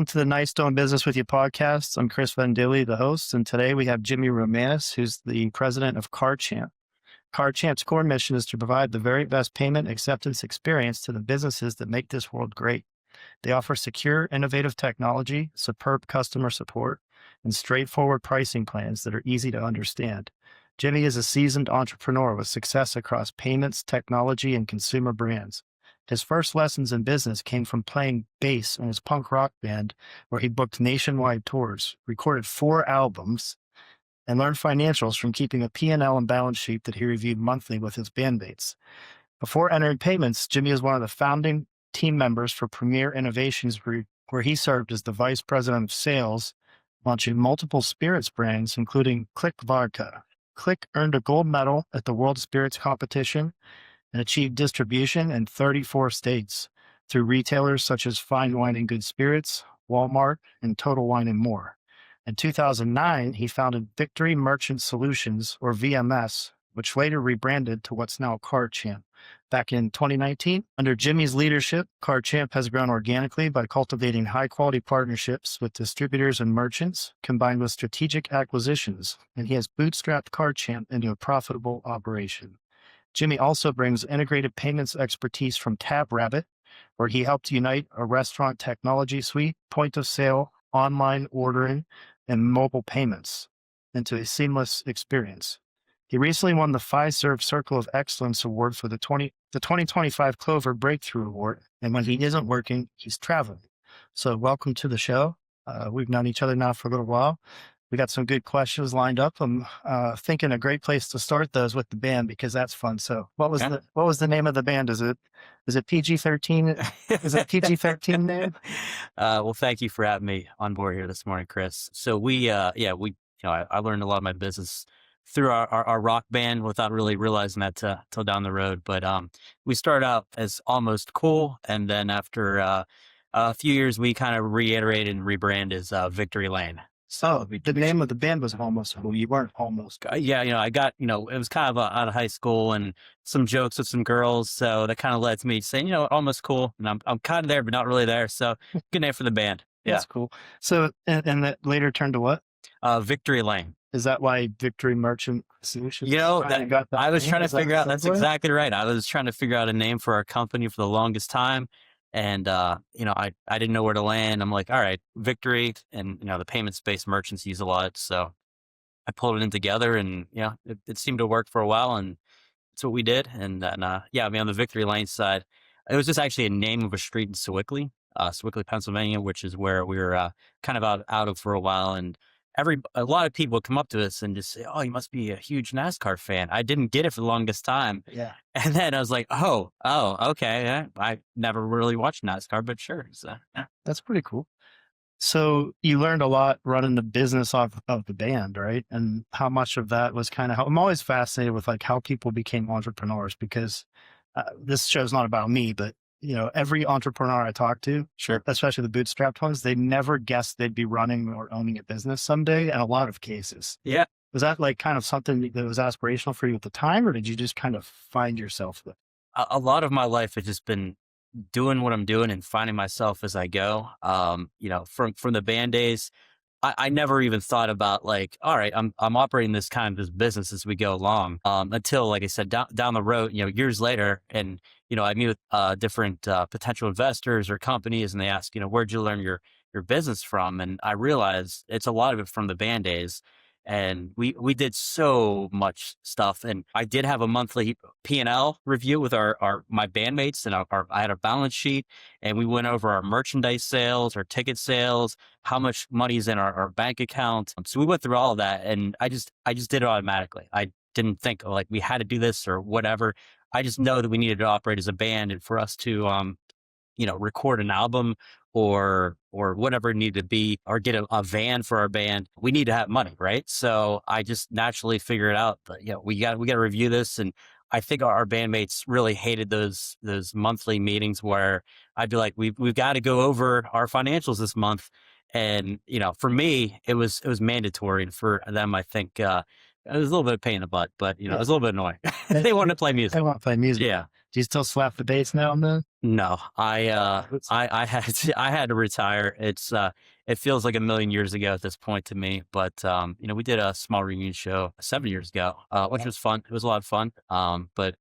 to the Nice Doing Business with You podcast. I'm Chris Van Dilly, the host, and today we have Jimi Romanus, who's the president of CardChamp. CardChamp's core mission is to provide the very best payment acceptance experience to the businesses that make this world great. They offer secure, innovative technology, superb customer support, and straightforward pricing plans that are easy to understand. Jimi is a seasoned entrepreneur with success across payments, technology, and consumer brands. His first lessons in business came from playing bass in his punk rock band, where he booked nationwide tours, recorded 4 albums, and learned financials from keeping a P&L and balance sheet that he reviewed monthly with his bandmates. Before entering payments, Jimi is one of the founding team members for Premier Innovations, where he served as the vice president of sales, launching multiple spirits brands, including Click Vodka. Click earned a gold medal at the World Spirits Competition and achieved distribution in 34 states through retailers such as Fine Wine and Good Spirits, Walmart, and Total Wine and more. In 2009, he founded Victory Merchant Solutions, or VMS, which later rebranded to what's now CardChamp. Back in 2019, under Jimi's leadership, CardChamp has grown organically by cultivating high-quality partnerships with distributors and merchants, combined with strategic acquisitions, and he has bootstrapped CardChamp into a profitable operation. Jimi also brings integrated payments expertise from TabRabbit, where he helped unite a restaurant technology suite, point of sale, online ordering, and mobile payments into a seamless experience. He recently won the Fiserv Circle of Excellence Award for the 2025 Clover Breakthrough Award. And when he isn't working, he's traveling. So welcome to the show. We've known each other now for a little while. We got some good questions lined up. I'm thinking a great place to start those with the band, because that's fun. So what was the name of the band? Is it PG-13? Is it PG-13 name? Well, thank you for having me on board here this morning, Chris. So I learned a lot of my business through our rock band without really realizing that till down the road. But we started out as Almost Cool, and then after a few years, we kind of reiterated and rebranded as Victory Lane. So the name of the band was Almost Cool. You weren't almost. Yeah, I got, it was kind of out of high school and some jokes with some girls. So that kind of led to me saying, Almost Cool. And I'm kind of there, but not really there. So good name for the band. Yeah. That's cool. So, and that later turned to what? Victory Lane. Is that why Victory Merchant Solutions? I was trying to figure out, that's exactly right. I was trying to figure out a name for our company for the longest time. And, I didn't know where to land. I'm like, all right, Victory, and, the payment space merchants use a lot. So I pulled it in together, and, it seemed to work for a while, and that's what we did. And then, on the Victory Lane side, it was just actually a name of a street in Sewickley, Pennsylvania, which is where we were kind of out of for a while. And a lot of people come up to us and just say, "Oh, you must be a huge NASCAR fan." I didn't get it for the longest time. Yeah. And then I was like, oh, okay. Yeah. I never really watched NASCAR, but sure. So yeah. That's pretty cool. So you learned a lot running the business off of the band, right? And how much of that was kind of how I'm always fascinated with how people became entrepreneurs, because this show's not about me, but every entrepreneur I talk to, Sure, especially the bootstrapped ones, they never guessed they'd be running or owning a business someday in a lot of cases. Yeah. Was that kind of something that was aspirational for you at the time, or did you just kind of find yourself there? A lot of my life has just been doing what I'm doing and finding myself as I go. From the band days, I never even thought about all right, I'm operating this business as we go along, until, like I said, down the road, years later. And, I meet with different potential investors or companies, and they ask, where'd you learn your business from? And I realized it's a lot of it from the band days. And we did so much stuff. And I did have a monthly P&L review with my bandmates, and I had a balance sheet, and we went over our merchandise sales, our ticket sales, how much money is in our bank account. So we went through all of that, and I just did it automatically. I didn't think we had to do this or whatever. I just know that we needed to operate as a band, and for us to record an album or whatever it needed to be, or get a van for our band, we need to have money, right? So I just naturally figured out that, we got to review this. And I think our bandmates really hated those monthly meetings where I'd be like, we've got to go over our financials this month. And, for me, it was mandatory. And for them, I think, It was a little bit of pain in the butt, but it Yeah. was a little bit annoying. They They wanted to play they music. want to play music. Yeah. Do you still slap the bass now and then? No, It's- I had I had to retire. It feels like a million years ago at this point to me, but we did a small reunion show 7 years ago, which was fun. It was a lot of fun. But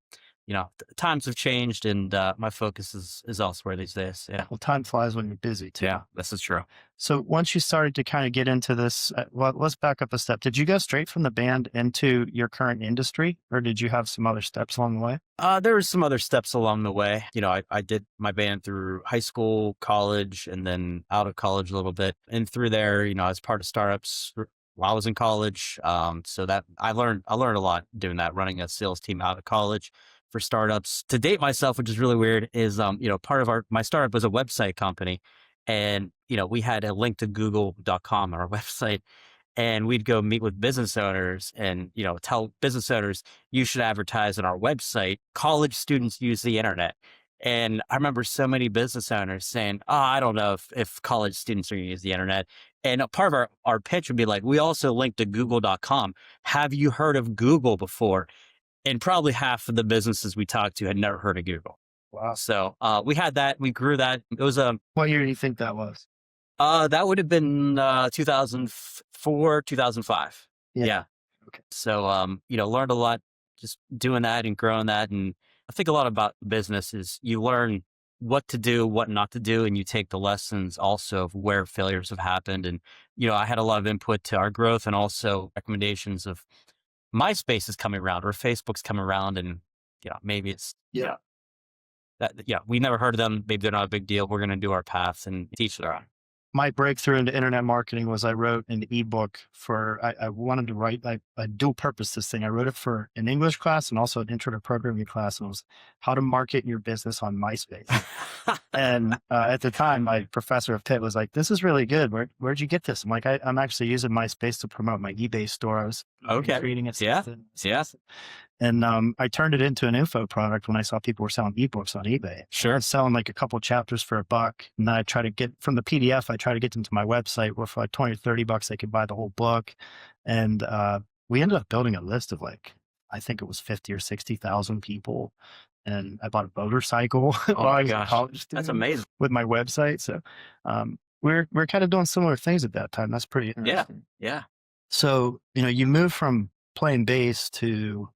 times have changed, and my focus is elsewhere these days. Yeah, Well, time flies when you're busy too. yeah, this is true. So once you started to kind of get into this, well, let's back up a step. Did you go straight from the band into your current industry, or did you have some other steps along the way? There were some other steps along the way. I did my band through high school, college, and then out of college a little bit. And through there, I was part of startups while I was in college. So that I learned a lot doing that, running a sales team out of college for startups. To date myself, which is really weird, is part of my startup was a website company, and we had a link to Google.com on our website. And we'd go meet with business owners and, tell business owners, you should advertise on our website. College students use the internet. And I remember so many business owners saying, oh, I don't know if college students are going to use the internet. And a part of our pitch would be like, we also link to google.com. Have you heard of Google before? And probably half of the businesses we talked to had never heard of Google. Wow. So we had that. We grew that. It was What year do you think that was? that would have been 2004, 2005. Yeah. Yeah. Okay. So, learned a lot just doing that and growing that. And I think a lot about business is you learn what to do, what not to do, and you take the lessons also of where failures have happened. And, I had a lot of input to our growth and also recommendations of MySpace is coming around or Facebook's coming around. And, maybe it's, Yeah. we never heard of them. Maybe they're not a big deal. We're going to do our paths and teach their own. My breakthrough into internet marketing was I wrote an ebook for, I wanted to write, I dual purpose this thing. I wrote it for an English class and also an intro to programming class. And it was how to market your business on MySpace. And at the time, my professor of Pitt was like, this is really good. Where'd you get this? I'm like, I'm actually using MySpace to promote my eBay store. I was reading it. Yeah. Yeah. And I turned it into an info product when I saw people were selling ebooks on eBay. Sure. I was selling like a couple chapters for $1. And then I try to get from the PDF, I try to get them to my website where for like 20 or 30 bucks, they could buy the whole book. And we ended up building a list of like, I think it was 50 or 60,000 people. And I bought a motorcycle while I was a college student. That's amazing. With my website. So we're kind of doing similar things at that time. That's pretty interesting. Yeah. So, you move from playing bass to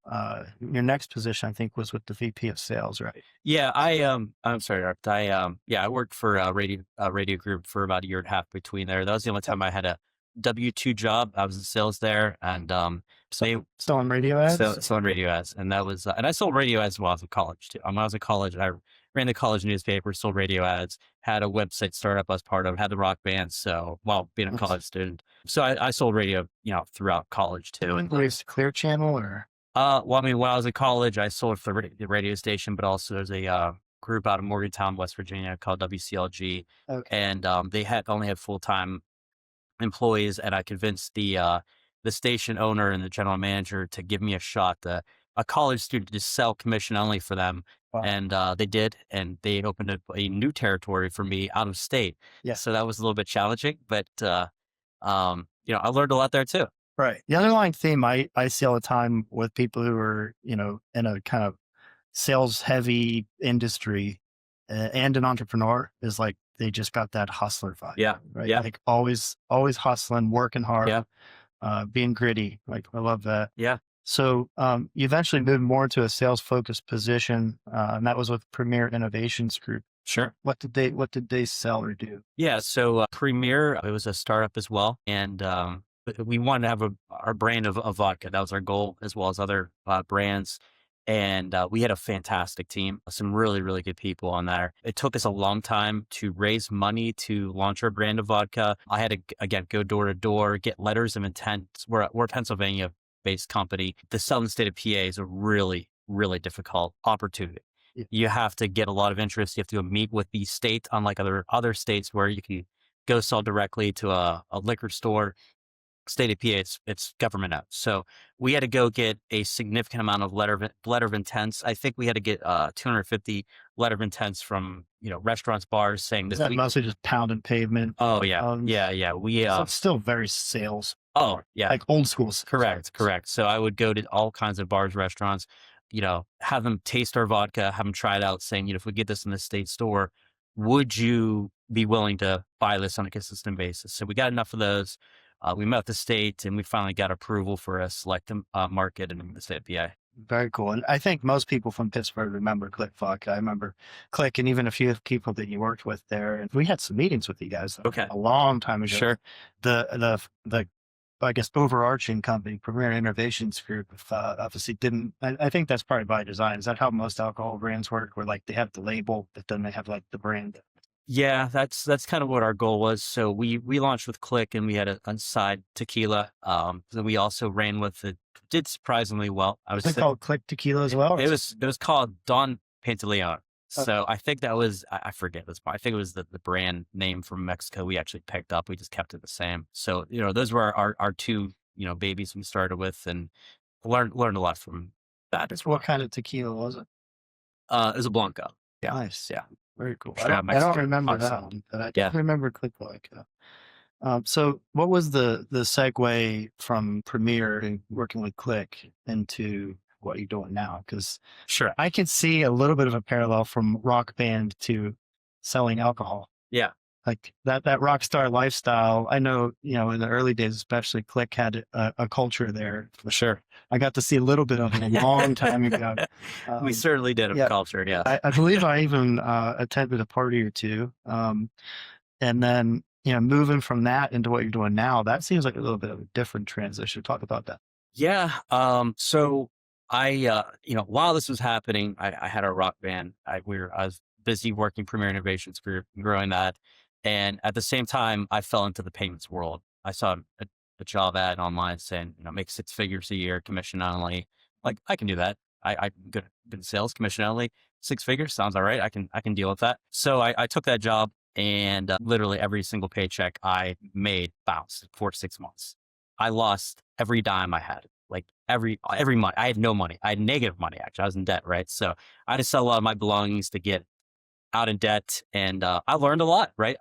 your next position, I think, was with the VP of sales, right? Yeah, I'm sorry, Art. I worked for a radio group for about a year and a half between there. That was the only time I had a W-2 job. I was in sales there, and Still on radio ads? Still on radio ads, and that was, and I sold radio ads while I was in college too. When I was in college, I ran the college newspaper, sold radio ads, had a website startup I was part of, had the rock band. So while being a college student, so I sold radio, throughout college too. And Clear Channel or? Well, I mean, when I was in college, I sold for the radio station, but also there's a group out of Morgantown, West Virginia called WCLG, and they only had full-time employees, and I convinced the station owner and the general manager to give me a shot, a college student, to sell commission only for them. Wow. And they did, and they opened up a new territory for me out of state. Yeah. So that was a little bit challenging, but I learned a lot there too. Right. The underlying theme I see all the time with people who are, in a kind of sales heavy industry and an entrepreneur is like, they just got that hustler vibe. Yeah. Right. Yeah. Like always hustling, working hard, being gritty. Like, I love that. Yeah. So you eventually moved more into a sales focused position, and that was with Premier Innovations Group. Sure. What did they sell or do? Yeah. So Premier, it was a startup as well. And we wanted to have our brand of vodka. That was our goal, as well as other brands. And we had a fantastic team, some really, really good people on there. It took us a long time to raise money to launch our brand of vodka. I had to, again, go door to door, get letters of intent. We're a Pennsylvania-based company. The southern state of PA is a really, really difficult opportunity. Yeah. You have to get a lot of interest. You have to go meet with the state, unlike other states where you can go sell directly to a liquor store. State of PA, it's government out. So we had to go get a significant amount of letter of intents. I think we had to get 250 letter of intents from restaurants, bars, saying this. Is that mostly just pounding pavement? Oh yeah, yeah. We so it's still very sales Oh, yeah. like old school Correct, service. correct. So I would go to all kinds of bars, restaurants, have them taste our vodka, have them try it out, saying, if we get this in the state store, would you be willing to buy this on a consistent basis? So we got enough of those. We met with the state, and we finally got approval for a select market in the state of PA. Very cool. And I think most people from Pittsburgh remember Click Vodka. I remember Click and even a few people that you worked with there. And we had some meetings with you guys Okay. a long time ago. Sure. The I guess overarching company, Premier Innovations Group, obviously didn't. I think that's probably by design. Is that how most alcohol brands work? Where like they have the label, but then they have like the brand. Yeah, that's kind of what our goal was. So we launched with Click, and we had a side tequila. So we also ran with it. Did surprisingly well. I Was it called Click Tequila as well? It was called Don Pantaleon. So I think that was, I forget this, but I think it was the brand name from Mexico we actually picked up. We just kept it the same. So, those were our two, babies we started with, and learned a lot from that as well. What kind of tequila was it? It was a Blanco. Yeah. Nice. Yeah. Very cool. Straight out I don't Mexican. remember that Awesome. one, but I Yeah. do remember Click Vodka. So what was the segue from Premiere and working with Click into what you're doing now? Because Sure. I can see a little bit of a parallel from Rock Band to selling alcohol. Yeah. Like that rock star lifestyle. I know, in the early days, especially Click had a culture there. For sure. I got to see a little bit of it a long time ago. We certainly did a culture. Yeah. I believe I even attended a party or two. And then, moving from that into what you're doing now, that seems like a little bit of a different transition. Talk about that. Yeah. So I, while this was happening, I had a rock band. I was busy working Premier Innovations Group, growing that. And at the same time, I fell into the payments world. I saw a job ad online saying, make 6 figures a year, commission only. Like, I can do that. I'm good in sales, commission only, 6 figures sounds all right. I can deal with that. So I took that job, and literally every single paycheck I made bounced for 6 months. I lost every dime I had. Like every month, I had no money. I had negative money. Actually, I was in debt, right? So I had to sell a lot of my belongings to get out in debt, and I learned a lot, right?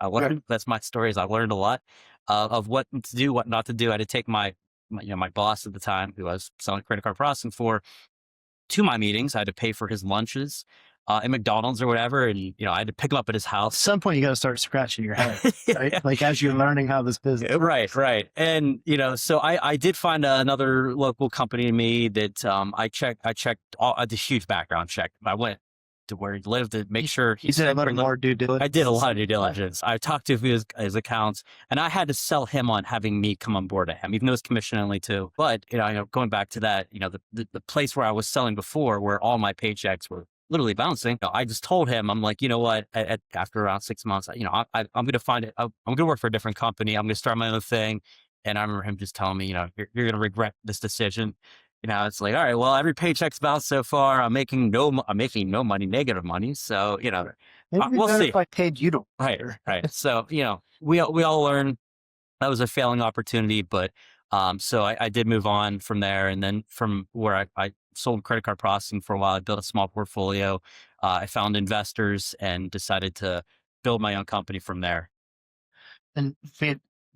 That's my story. Is I learned a lot of what to do, what not to do. I had to take my boss at the time, who I was selling credit card processing for, to my meetings. I had to pay for his lunches at McDonald's or whatever, and I had to pick him up at his house. At some point, you got to start scratching your head, right? Yeah. Like as you're learning how this business. Right. And so I did find another local company to me that I checked the huge background check. I went to where he lived to make sure he did a little more due diligence. I did a lot of due diligence. I talked to his accounts, and I had to sell him on having me come on board to him, even though it's commission only too. But going back to that, the place where I was selling before, where all my paychecks were literally bouncing, I just told him, I'm like, you know what? After around 6 months, I'm going to find it. I'm going to work for a different company. I'm going to start my own thing. And I remember him just telling me, you're going to regret this decision. It's like, all right, well, every paycheck's bounced so far. I'm making no money, negative money. So, we'll see. If I paid you to right. So, we all learn that was a failing opportunity, but so I did move on from there. And then from where I sold credit card processing for a while, I built a small portfolio. I found investors and decided to build my own company from there. And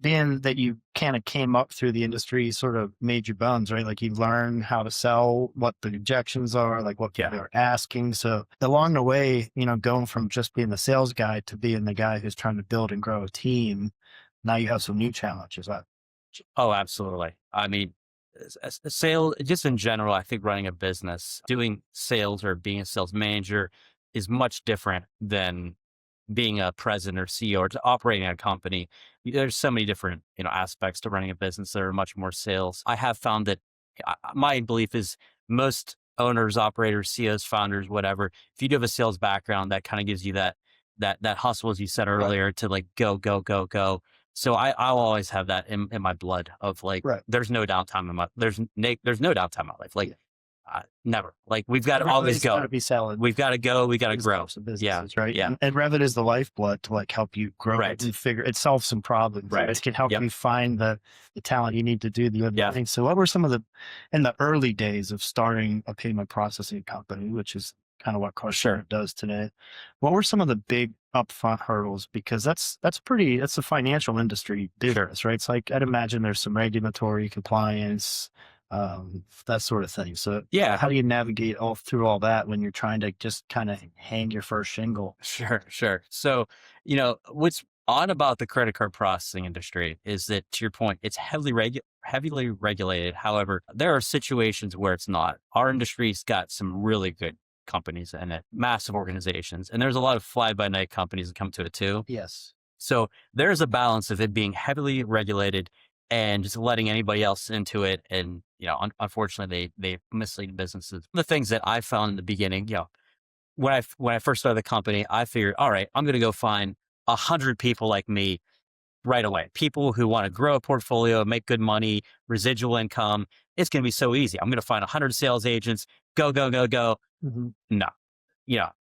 being that you kind of came up through the industry, sort of made your bones, right? Like you learn how to sell, what the objections are, like what people are asking. So along the way, going from just being the sales guy to being the guy who's trying to build and grow a team, now you have some new challenges. Oh, absolutely. I mean, sales, just in general, I think running a business, doing sales or being a sales manager is much different than being a president or CEO or to operating a company. There's so many different, aspects to running a business that are much more sales. I have found that my belief is most owners, operators, CEOs, founders, whatever, if you do have a sales background, that kind of gives you that hustle, as you said earlier, to like go. So I'll always have that in my blood of like, there's no downtime in there's no downtime in my life. Like, never. Like we've got to always go. Gotta be selling. We've got to go. We got to grow. Right. Yeah. And Revit is the lifeblood to like help you grow Right. and figure it solves some problems. Right. It can help you find the talent you need to do the other things. So what were some of in the early days of starting a payment processing company, which is kind of what Sure. CardChamp does today. What were some of the big upfront hurdles? Because that's a financial industry Sure. business, right? So I'd imagine there's some regulatory compliance, that sort of thing. So Yeah. how do you navigate all through all that when you're trying to just kind of hang your first shingle? Sure, sure. So, what's odd about the credit card processing industry is that, to your point, it's heavily regulated. However, there are situations where it's not. Our industry's got some really good companies in it, massive organizations, and there's a lot of fly by night companies that come to it too. Yes. So there's a balance of it being heavily regulated and just letting anybody else into it. And, unfortunately, they mislead businesses. The things that I found in the beginning, when I first started the company, I figured, all right, I'm going to go find 100 people like me right away. People who want to grow a portfolio, make good money, residual income. It's going to be so easy. I'm going to find 100 sales agents. Go, go, go, go. Hmm. No,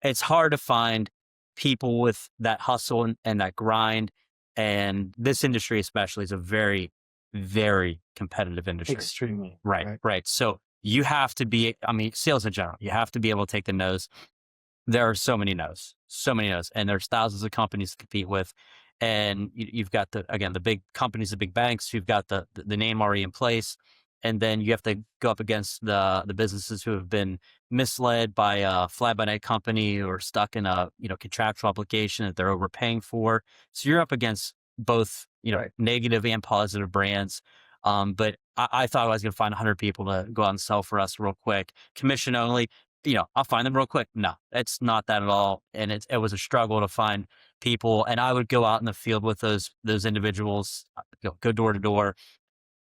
it's hard to find people with that hustle and that grind. And this industry, especially, is a very, very competitive industry. Extremely. Right, Right. right. So you have to be, I mean, sales in general, you have to be able to take the no's. There are so many no's, and there's thousands of companies to compete with. And you've got the big companies, the big banks, you've got the name already in place. And then you have to go up against the businesses who have been misled by a fly by night company or stuck in a, contractual obligation that they're overpaying for. So you're up against both, Right. negative and positive brands. But I thought I was going to find 100 people to go out and sell for us real quick, commission only. I'll find them real quick. No, it's not that at all. And it was a struggle to find people. And I would go out in the field with those individuals, go door to door.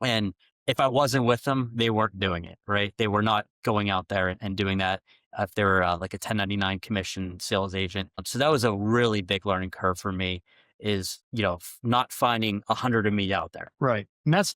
And if I wasn't with them, they weren't doing it, right? They were not going out there and doing that if they were like a 1099 commission sales agent. So that was a really big learning curve for me is, not finding 100 of me out there. Right. And that's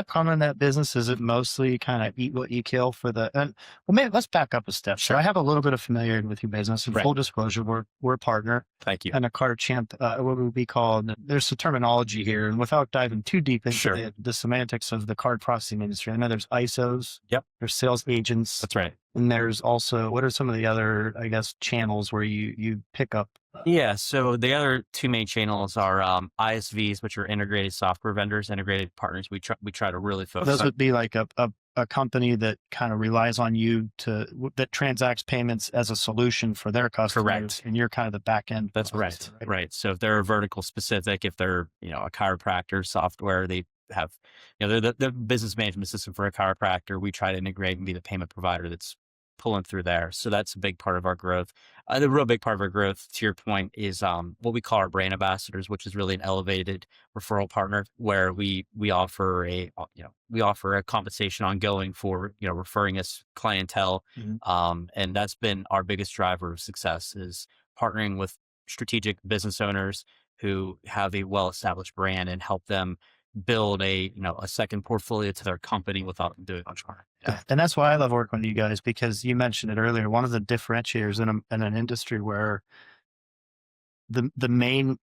common in that business? Is it mostly kind of eat what you kill for the, and well, maybe let's back up a step. So Sure. I have a little bit of familiarity with your business. And Right. full disclosure, we're a partner Thank you. and a CardChamp, what would be called, there's some terminology here. And without diving too deep into Sure. the semantics of the card processing industry, I know there's ISOs, Yep. there's sales agents, That's right. and there's also, what are some of the other, I guess, channels where you pick up? Yeah. So the other two main channels are ISVs, which are integrated software vendors, integrated partners. We try to really focus Those on. would be like a company that kind of relies on you that transacts payments as a solution for their customers. Correct. And you're kind of the back end. That's right. processor, Right. So if they're vertical specific, if they're, a chiropractor software, they have, they're the business management system for a chiropractor. We try to integrate and be the payment provider that's pulling through there. So that's a big part of our growth. The real big part of our growth, to your point, is what we call our brand ambassadors, which is really an elevated referral partner where we offer we offer a compensation ongoing for, referring us clientele. Mhm. And that's been our biggest driver of success is partnering with strategic business owners who have a well-established brand and help them build a second portfolio to their company without them doing much more. Yeah. And that's why I love working with you guys, because you mentioned it earlier. One of the differentiators in an industry where the main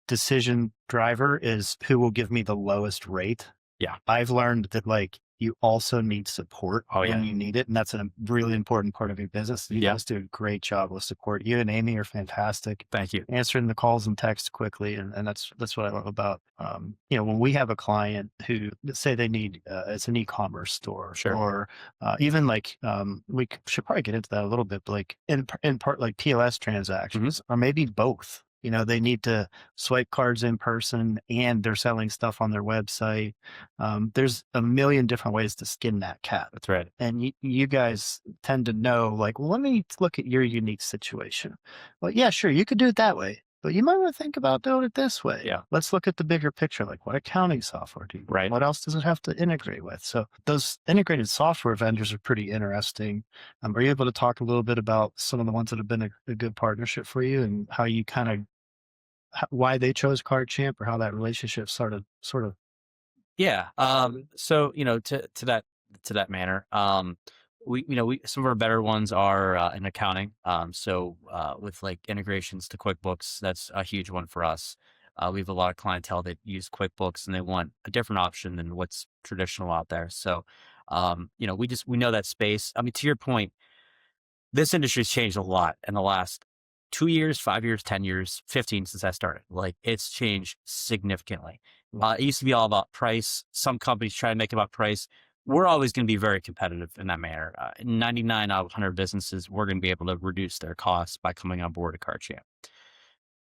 decision driver is who will give me the lowest rate. Yeah. I've learned that like you also need support Oh, yeah. when you need it. And that's a really important part of your business. You Yeah. guys do a great job with support. You and Amy are fantastic, Thank you. answering the calls and texts quickly. And that's what I love about, when we have a client who, let's say they need, it's an e-commerce store, Sure. or even like, should probably get into that a little bit, but like in part, like POS transactions, or maybe both. They need to swipe cards in person and they're selling stuff on their website. There's a million different ways to skin that cat. That's right. And you guys tend to know, like, well, let me look at your unique situation. Well, yeah, sure, you could do it that way, but you might want to think about doing it this way. Yeah. Let's look at the bigger picture. Like, what accounting software do you use? Right. What else does it have to integrate with? So those integrated software vendors are pretty interesting. Are you able to talk a little bit about some of the ones that have been a good partnership for you and how you kind of, why they chose CardChamp, or how that relationship started, sort of? Yeah. So, to that manner, we some of our better ones are in accounting. With like integrations to QuickBooks, that's a huge one for us. We have a lot of clientele that use QuickBooks and they want a different option than what's traditional out there. So, we know that space. I mean, to your point, this industry's changed a lot in the last 2 years, 5 years, 10 years, 15 since I started. Like, it's changed significantly. It used to be all about price. Some companies try to make it about price. We're always going to be very competitive in that manner. 99 out of 100 businesses, we're going to be able to reduce their costs by coming on board at CardChamp.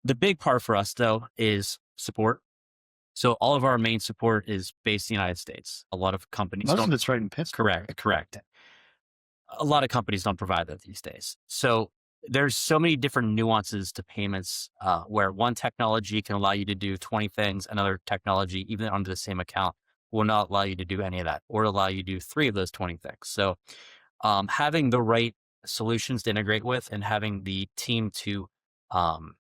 The big part for us, though, is support. So all of our main support is based in the United States. A lot of companies Most don't. of it's right in Pittsburgh. Correct. A lot of companies don't provide that these days. So there's so many different nuances to payments, where one technology can allow you to do 20 things, another technology, even under the same account, will not allow you to do any of that, or allow you to do 3 of those 20 things. So having the right solutions to integrate with, and having the team to um,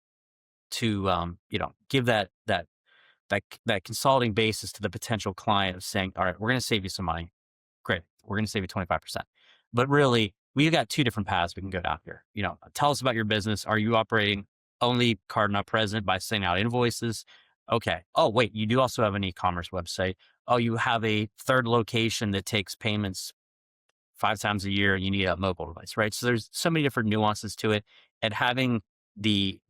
give that consulting basis to the potential client of saying, all right, we're going to save you some money. Great. We're going to save you 25%. But really, we've got 2 different paths we can go down here. Tell us about your business. Are you operating only card not present by sending out invoices? Okay. Oh, wait, you do also have an e-commerce website. Oh, you have a third location that takes payments 5 times a year, and you need a mobile device, right? So there's so many different nuances to it, and having the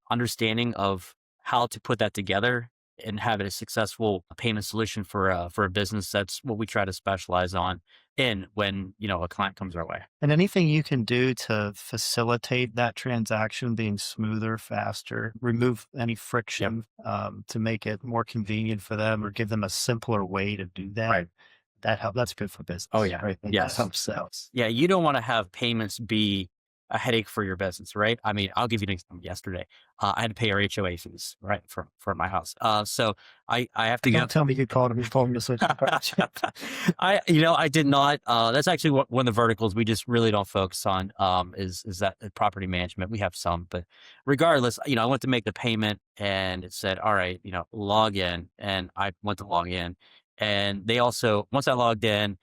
understanding of how to put that together and have it a successful payment solution for a business. That's what we try to specialize on in when, a client comes our way. And anything you can do to facilitate that transaction being smoother, faster, remove any friction, to make it more convenient for them, or give them a simpler way to do that. Right. That's good for business. Oh, yeah. Right? Yes. That helps sales. Yeah. You don't want to have payments be a headache for your business, right? I mean, I'll give you an example. Yesterday, I had to pay our HOA fees, right, for my house. So I have to go. Don't tell me you called him. You told him to switch to CardChamp. I did not. That's actually one of the verticals we just really don't focus on. Is that property management? We have some, but regardless, I went to make the payment, and it said, all right, log in, and I went to log in, and they also, once I logged in,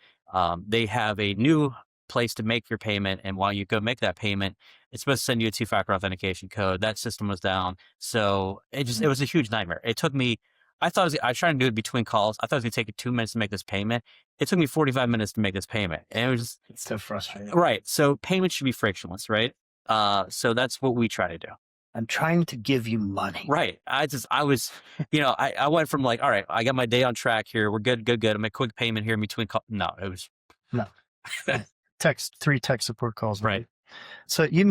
they have a new place to make your payment. And while you go make that payment, it's supposed to send you a 2-factor authentication code. That system was down. So it was a huge nightmare. It took me, I was trying to do it between calls. I thought it was going to take 2 minutes to make this payment. It took me 45 minutes to make this payment. And it was just, It's so frustrating. right. So payments should be frictionless, right? So that's what we try to do. I'm trying to give you money. Right. I was, I went from like, all right, I got my day on track here. We're good. I make a quick payment here in between calls. No, it was. No. 3 tech support calls. Right. So you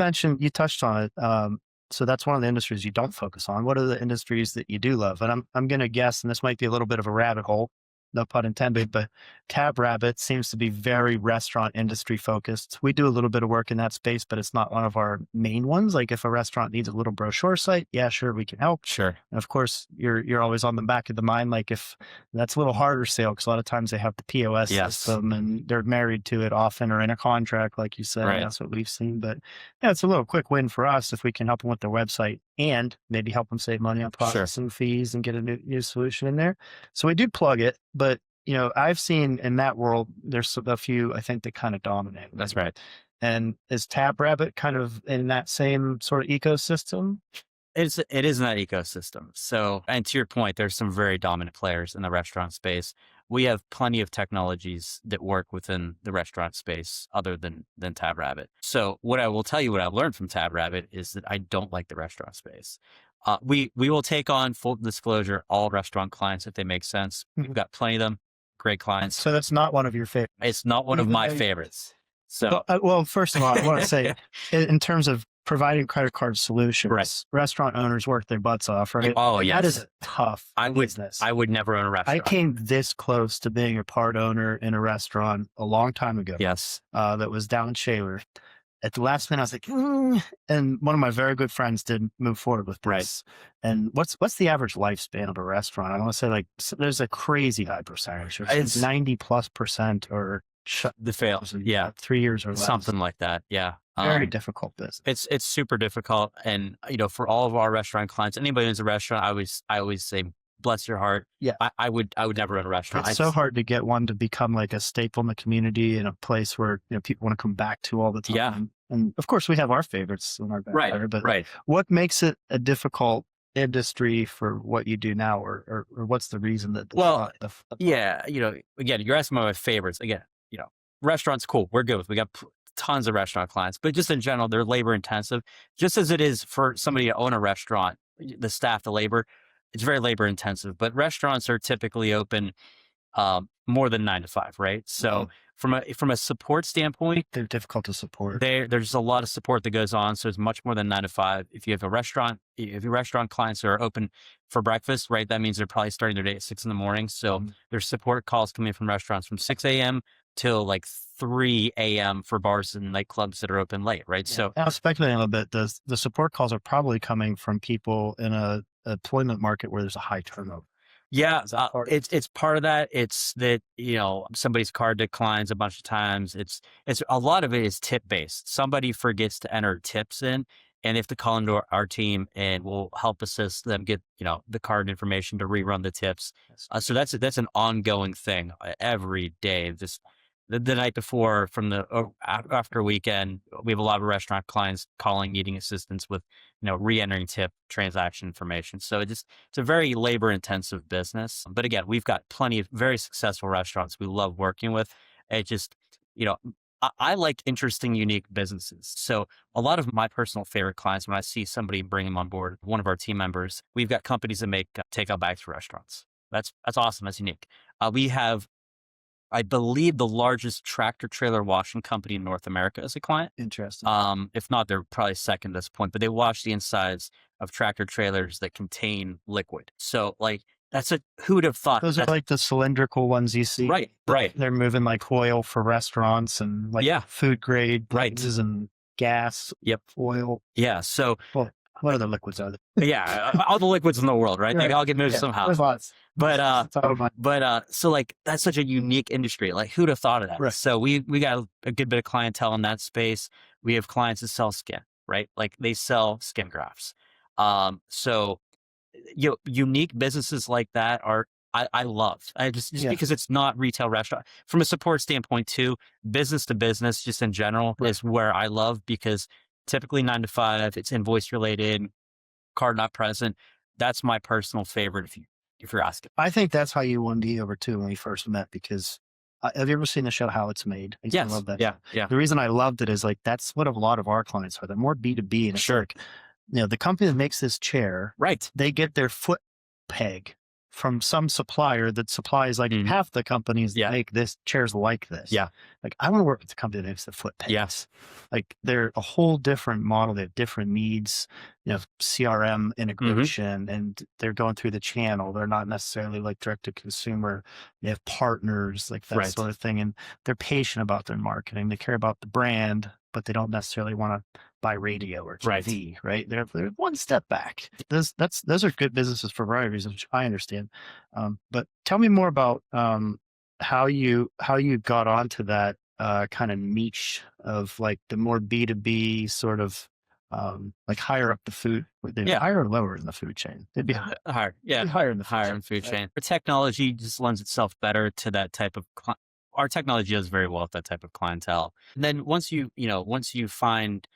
touched on it. So that's one of the industries you don't focus on. What are the industries that you do love? And I'm going to guess, and this might be a little bit of a rabbit hole, no pun intended, but TabRabbit seems to be very restaurant industry focused. We do a little bit of work in that space, but it's not one of our main ones. Like if a restaurant needs a little brochure site, yeah, sure, we can help. Sure. And of course, you're always on the back of the mind. Like if that's a little harder sale, because a lot of times they have the POS system and they're married to it often, or in a contract, like you said. Right. That's what we've seen. But yeah, it's a little quick win for us if we can help them with their website and maybe help them save money on processing fees and get a new solution in there. So we do plug it, but I've seen in that world, there's a few, I think, that kind of dominate. That's right. And is TabRabbit kind of in that same sort of ecosystem? It is in that ecosystem. So, and to your point, there's some very dominant players in the restaurant space. We have plenty of technologies that work within the restaurant space other than TabRabbit. So what I will tell you, what I've learned from TabRabbit is that I don't like the restaurant space. We will take on, full disclosure, all restaurant clients if they make sense. We've got plenty of them, great clients. So that's not one of your favorites. It's not one of my favorites. So, well, first of all, I want to say, in terms of providing credit card solutions, right, restaurant owners work their butts off, right? Oh, yes. That is a tough business. I would never own a restaurant. I came this close to being a part owner in a restaurant a long time ago. Yes. That was down in Shaler. At the last minute, I was like, and one of my very good friends did move forward with this. Right. And what's the average lifespan of a restaurant? I want to say like, there's a crazy high percentage. It's 90+% or the fails. Yeah. 3 years or less. Something like that. Yeah. Very difficult business. It's super difficult. And, for all of our restaurant clients, anybody who's a restaurant, I always say, bless your heart. Yeah. I would never run a restaurant. It's so hard to get one to become like a staple in the community and a place where people want to come back to all the time. Yeah. And of course we have our favorites in our backyard, but what makes it a difficult industry for what you do now, or what's the reason that? Again, you're asking about my favorites. Again, restaurants, cool. We're good with. We got tons of restaurant clients, but just in general, they're labor intensive, just as it is for somebody to own a restaurant, the staff, the labor, it's very labor intensive, but restaurants are typically open more than 9 to 5, right? So from a support standpoint, They're difficult to support. there's a lot of support that goes on. So it's much more than 9 to 5. If you have a restaurant, if your restaurant clients are open for breakfast, right, that means they're probably starting their day at 6 in the morning. So there's support calls coming from restaurants from 6 a.m. till like 3 a.m. for bars and nightclubs that are open late, right? So Now, speculating a little bit, the support calls are probably coming from people in a employment market where there's a high turnover. yeah, Is that part of it? it's part of that. It's that, somebody's card declines a bunch of times. It's a lot of it is tip based. Somebody forgets to enter tips in, and they have to call into our team, and we'll help assist them get the card information to rerun the tips. So that's an ongoing thing every day. Just the night before, from after a weekend, we have a lot of restaurant clients calling, needing assistance with re-entering tip transaction information. So it's a very labor intensive business. But again, we've got plenty of very successful restaurants we love working with. It just, I like interesting, unique businesses. So a lot of my personal favorite clients, when I see somebody bring them on board, one of our team members, we've got companies that make takeout bags for restaurants. That's awesome. That's unique. We have, I believe, the largest tractor trailer washing company in North America as a client. Interesting. If not, they're probably second at this point, but they wash the insides of tractor trailers that contain liquid. So like, who would have thought? Those are like the cylindrical ones you see. Right. They're moving like oil for restaurants and like food grade gases and gas. Yep. Oil. Yeah. So Well, what other liquids are there? yeah, all the liquids in the world, right? They all get moved somehow. There's lots. But so like, that's such a unique industry. Like, who'd have thought of that? Right. So we got a good bit of clientele in that space. We have clients that sell skin, right? Like, they sell skin grafts. So unique businesses like that I love. Just because it's not retail restaurant. From a support standpoint too, business to business, just in general, is where I love, because typically 9 to 5, it's invoice related, card not present. That's my personal favorite if you're asking. I think that's how you won me over too when we first met, because have you ever seen the show How It's Made? I Yes. love that. Yeah. The reason I loved it is like, that's what a lot of our clients are. They're more B2B. And it's like, the company that makes this chair, right, they get their foot peg from some supplier that supplies like half the companies that make this chairs like this. Yeah. Like, I want to work with the company that makes the foot pegs. Yes. Like, they're a whole different model. They have different needs, CRM integration, and they're going through the channel. They're not necessarily like direct to consumer. They have partners, like that sort of thing. And they're patient about their marketing. They care about the brand, but they don't necessarily want to buy radio or TV, right? They're one step back. Those are good businesses for a variety of reasons, which I understand. But tell me more about how you got onto that kind of niche of like the more B2B sort of like higher up the food, higher or lower in the food chain? They'd be higher. Yeah, higher in the food chain. Our technology just lends itself better to that type of our technology does very well with that type of clientele. And then once you find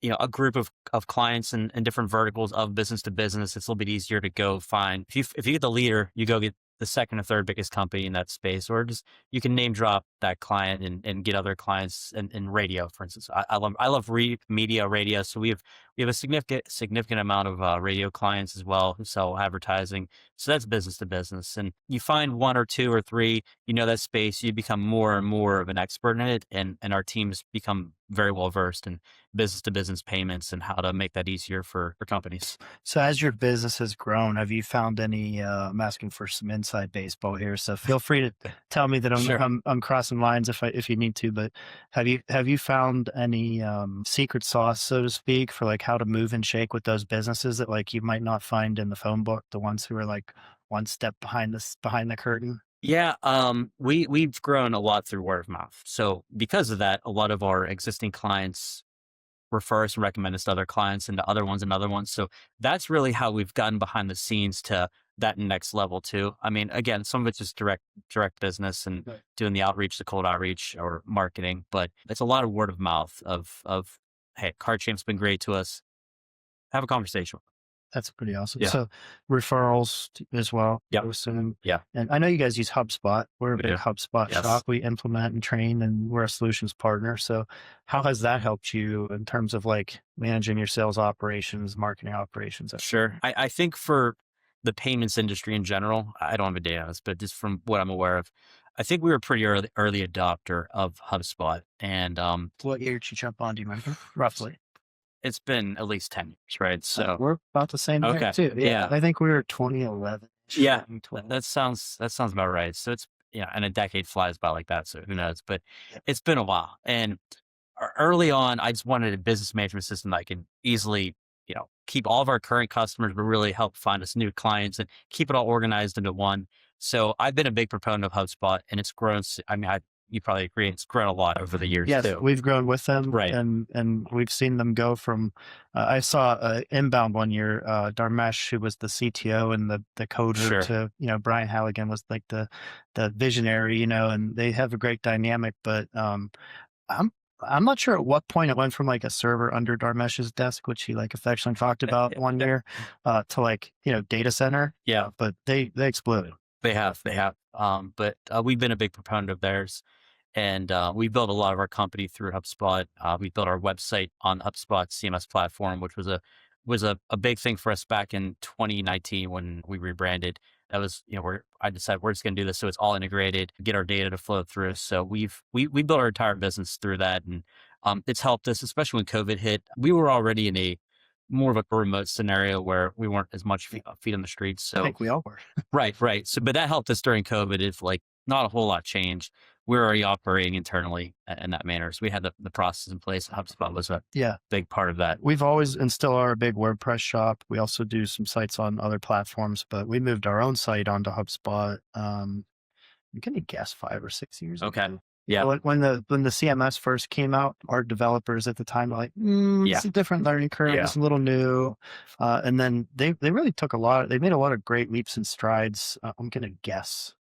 a group of clients and different verticals of business to business, it's a little bit easier to go find. If you get the leader, you go get the second or third biggest company in that space, or just you can name drop that client and get other clients in radio, for instance. I love media radio. So we have a significant amount of radio clients as well who sell advertising. So that's business to business. And you find one or two or three, that space, you become more and more of an expert in it. And our teams become very well versed in business to business payments and how to make that easier for companies. So as your business has grown, have you found any, I'm asking for some inside baseball here, so feel free to tell me that I'm crossing lines if you need to, but have you found any secret sauce, so to speak, for like how to move and shake with those businesses that like you might not find in the phone book, the ones who are like one step behind the curtain? Yeah, we've grown a lot through word of mouth. So because of that, a lot of our existing clients refer us and recommend us to other clients and to other ones and other ones. So that's really how we've gotten behind the scenes to that next level too. I mean, again, some of it's just direct business and doing the outreach, the cold outreach or marketing, but it's a lot of word of mouth of, hey, CardChamp's been great to us. Have a conversation. That's pretty awesome. Yeah. So referrals as well, I Yep. would assume. Yeah. And I know you guys use HubSpot. We're a We big do. HubSpot Yes. shop. We implement and train, and we're a solutions partner. So how has that helped you in terms of like managing your sales operations, marketing operations? Sure. I think for the payments industry in general, I don't have a data on this, but just from what I'm aware of, I think we were pretty early adopter of HubSpot. And What year did you jump on? Do you remember? Roughly. it's been at least 10 years, right? So We're about the same there okay. too. Yeah. Yeah. I think we were 2011. Yeah. 2012. That sounds about right. So it's and a decade flies by like that. So who knows? But Yeah. it's been a while. And early on, I just wanted a business management system that I could easily, keep all of our current customers, but really help find us new clients and keep it all organized into one. So I've been a big proponent of HubSpot, and it's grown. I mean, you probably agree, it's grown a lot over the years Yes, too. we've grown with them, Right. and we've seen them go from. I saw Inbound one year. Dharmesh, who was the CTO and the coder, Sure. to Brian Halligan was like the visionary, and they have a great dynamic. But I'm I'm not sure at what point it went from like a server under Dharmesh's desk, which he like affectionately talked about one year, to like data center. Yeah, But they exploded. they have. But we've been a big proponent of theirs. And we built a lot of our company through HubSpot. We built our website on HubSpot CMS platform, which was a big thing for us back in 2019 when we rebranded. That was, I decided we're just going to do this so it's all integrated, get our data to flow through. So we built our entire business through that, and it's helped us, especially when COVID hit. We were already in a more of a remote scenario where we weren't as much feet on the streets. I So think we all were. right. So, but that helped us during COVID. If like not a whole lot changed, we're already operating internally in that manner. So we had the process in place. HubSpot was a Yeah. big part of that. We've always and still are a big WordPress shop. We also do some sites on other platforms, but we moved our own site onto HubSpot. Can you guess 5 or 6 years Okay. ago? Yeah. When the CMS first came out, our developers at the time were like, Yeah. it's a different learning curve. Yeah. It's a little new. And then they really took they made a lot of great leaps and strides. I'm going to guess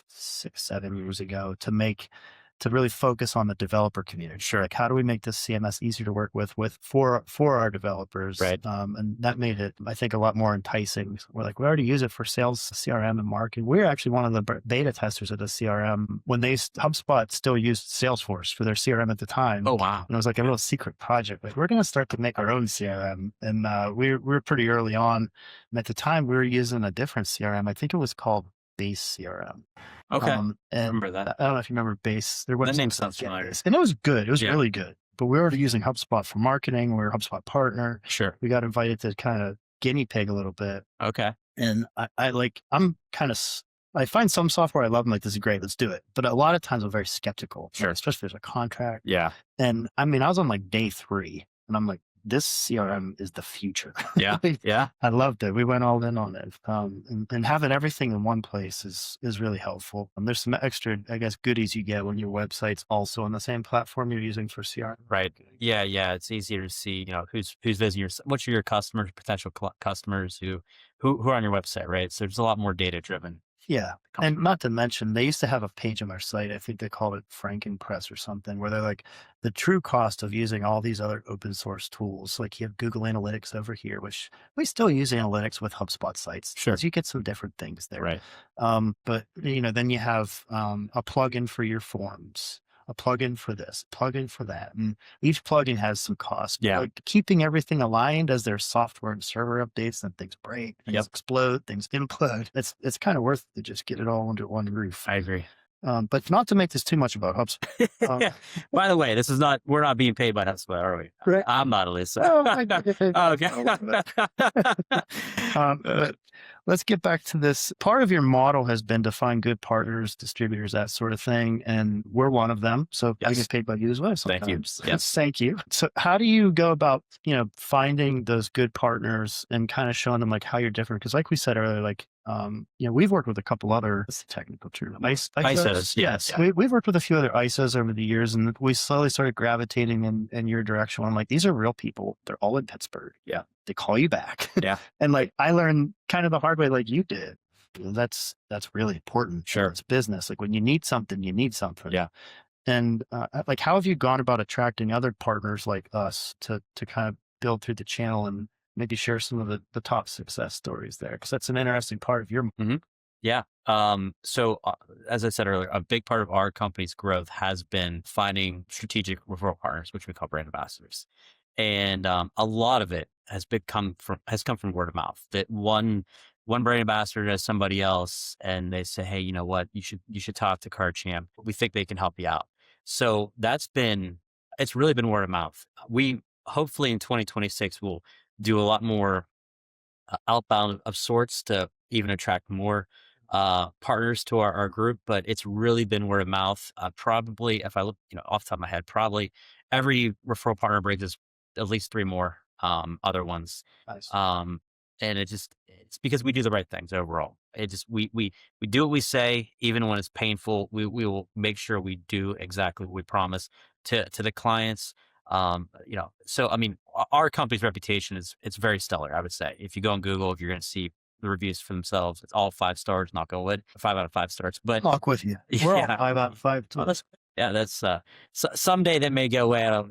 6, 7 years ago to really focus on the developer community. Sure. Like, how do we make this CMS easier to work with for our developers? Right. And that made it, I think, a lot more enticing. We're like, we already use it for sales, CRM, and marketing. We're actually one of the beta testers of the CRM when HubSpot still used Salesforce for their CRM at the time. Oh, wow. And it was like a real secret project. Like, we're going to start to make our own CRM. And we were pretty early on. And at the time, we were using a different CRM. I think it was called Base CRM. Okay. And Remember that. I don't know if you remember Base. There was That name sounds familiar. And it was good. It was Yeah. really good. But we were already using HubSpot for marketing. We were a HubSpot partner. Sure. We got invited to kind of guinea pig a little bit. Okay. And I find some software I love. I'm like, this is great. Let's do it. But a lot of times I'm very skeptical, Sure. especially if there's a contract. Yeah. And I mean, I was on like day 3 and I'm like, this CRM is the future. Yeah. Yeah. I loved it. We went all in on it. And having everything in one place is really helpful. And there's some extra, I guess, goodies you get when your website's also on the same platform you're using for CRM. Right. Yeah. It's easier to see, who's visiting which are your customers, potential customers who are on your website, right? So there's a lot more data driven. Yeah. And not to mention, they used to have a page on their site. I think they called it Frankenpress or something, where they're like, the true cost of using all these other open source tools. Like you have Google Analytics over here, which we still use analytics with HubSpot sites. Sure. Because you get some different things there. Right. But then you have a plugin for your forms, a plugin for this, plugin for that. And each plugin has some cost. Yeah. Like keeping everything aligned as their software and server updates, and things break, things explode, things implode. It's kind of worth it to just get it all under one roof. I agree. But not to make this too much about HubSpot. By the way, we're not being paid by HubSpot, are we? Right. I'm not at least. So. Oh, I get paid. Okay. But let's get back to this. Part of your model has been to find good partners, distributors, that sort of thing. And we're one of them. So I get paid by you as well sometimes. Thank you. Yes. Thank you. So how do you go about, finding those good partners and kind of showing them like how you're different? Because like we said earlier, like, we've worked with a couple other, what's the technical term? ISOs. Yes. Yeah. We've worked with a few other ISOs over the years, and we slowly started gravitating in your direction. I'm like, these are real people. They're all in Pittsburgh. Yeah. They call you back. Yeah. And like, I learned kind of the hard way, like you did. That's really important. Sure. It's business. Like when you need something, you need something. Yeah. And like, how have you gone about attracting other partners like us to kind of build through the channel and maybe share some of the top success stories there, because that's an interesting part of your. Mhm. Yeah. So as I said earlier, a big part of our company's growth has been finding strategic referral partners, which we call brand ambassadors. And a lot of it has come from word of mouth. That one brand ambassador knows somebody else, and they say, "Hey, you know what? You should talk to CardChamp. We think they can help you out." So it's really been word of mouth. We hopefully in 2026 will do a lot more outbound of sorts to even attract more partners to our group, but it's really been word of mouth. Probably, if I look, off the top of my head, probably every referral partner brings us at least three more other ones. Nice. Um, and it's because we do the right things overall. It just we do what we say, even when it's painful. We will make sure we do exactly what we promise to the clients. So I mean, our company's reputation is it's very stellar. I would say if you go on Google, if you're going to see the reviews for themselves, it's all 5 stars. Knock on wood, 5 out of 5 stars. But Walk with you. We're all yeah, 5 out of 5 too. well, that's someday that may go away.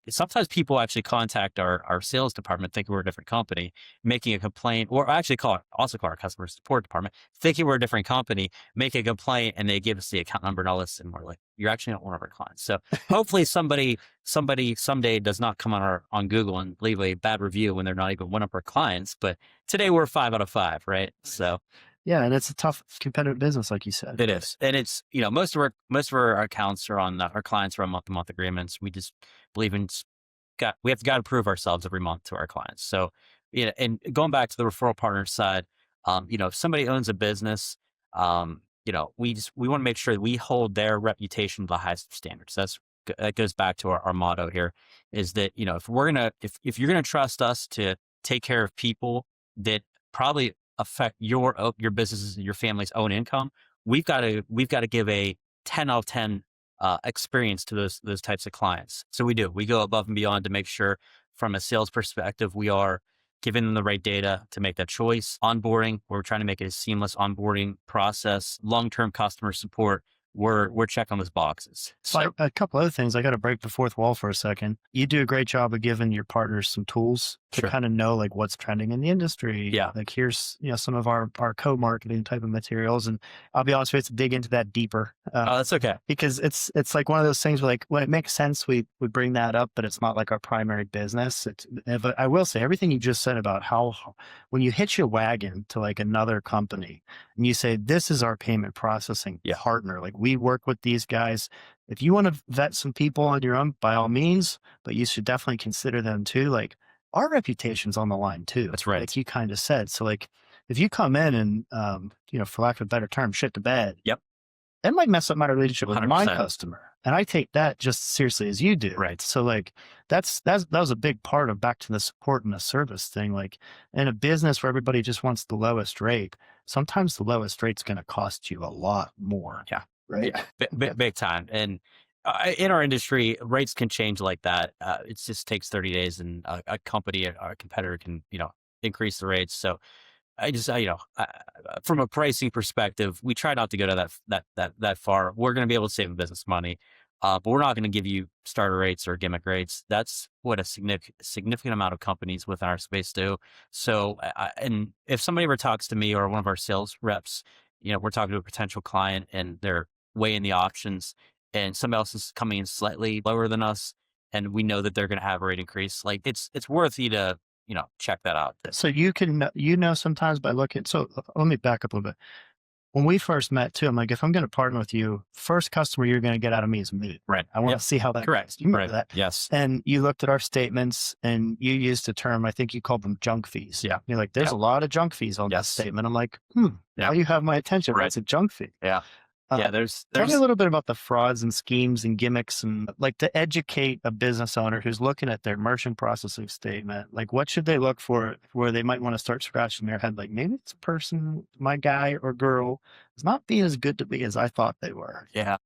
Sometimes people actually contact our sales department thinking we're a different company, making a complaint, or actually call our customer support department thinking we're a different company, make a complaint, and they give us the account number and all this, and we're like, you're actually not one of our clients. So hopefully somebody someday does not come on Google and leave a bad review when they're not even one of our clients. But today we're 5 out of 5, right? So Yeah, and it's a tough competitive business, like you said. it is, and it's most of our accounts are on our clients are on month-to-month agreements. We just believe in we have got to prove ourselves every month to our clients. So, and going back to the referral partner side, if somebody owns a business, we want to make sure that we hold their reputation to the highest standards. That goes back to our motto here, is that if you're gonna trust us to take care of people that probably affect your business's and your family's own income, we've got to give a 10 out of 10 experience to those types of clients. So we go above and beyond to make sure from a sales perspective, we are giving them the right data to make that choice. Onboarding, we're trying to make it a seamless onboarding process. Long-term customer support, we're checking those boxes. So a couple other things. I got to break the fourth wall for a second. You do a great job of giving your partners some tools to Sure. kind of know like what's trending in the industry. Yeah. Like here's, some of our co-marketing type of materials. And I'll be honest with you, to dig into that deeper. Oh, that's okay. Because it's like one of those things where like when it makes sense, we bring that up, but it's not like our primary business. But I will say everything you just said about how when you hitch a wagon to like another company and you say, this is our payment processing Yeah. partner, like we work with these guys. If you want to vet some people on your own, by all means, but you should definitely consider them too. Like our reputation's on the line too. That's right. Like you kind of said. So like if you come in and, for lack of a better term, shit the bed. Yep. That might mess up my relationship with my 100%. customer. And I take that just as seriously as you do. Right. So like that was a big part of back to the support and the service thing. Like in a business where everybody just wants the lowest rate, sometimes the lowest rate's going to cost you a lot more. Yeah. Right. Big time. And in our industry, rates can change like that. It just takes 30 days and a company, a competitor can, increase the rates. So I just, from a pricing perspective, we try not to go to that far. We're going to be able to save the business money, but we're not going to give you starter rates or gimmick rates. That's what a significant amount of companies within our space do. So, and if somebody ever talks to me or one of our sales reps, we're talking to a potential client and they're weighing the options, and somebody else is coming in slightly lower than us, and we know that they're going to have a rate increase. Like it's worth you to check that out. So you can, sometimes by looking, so let me back up a little bit. When we first met too, I'm like, if I'm going to partner with you, first customer you're going to get out of me is me. Right. I want Yep. to see how that Correct. goes. You remember Right. that? Yes. And you looked at our statements and you used a term, I think you called them junk fees. Yeah. You're like, there's Yep. a lot of junk fees on that Yes. statement. I'm like, Yeah. now you have my attention. Right. It's a junk fee. Yeah. Yeah. There's Tell me a little bit about the frauds and schemes and gimmicks and like to educate a business owner who's looking at their merchant processing statement. Like what should they look for where they might want to start scratching their head? Like maybe it's a person, my guy or girl is not being as good to me as I thought they were. Yeah.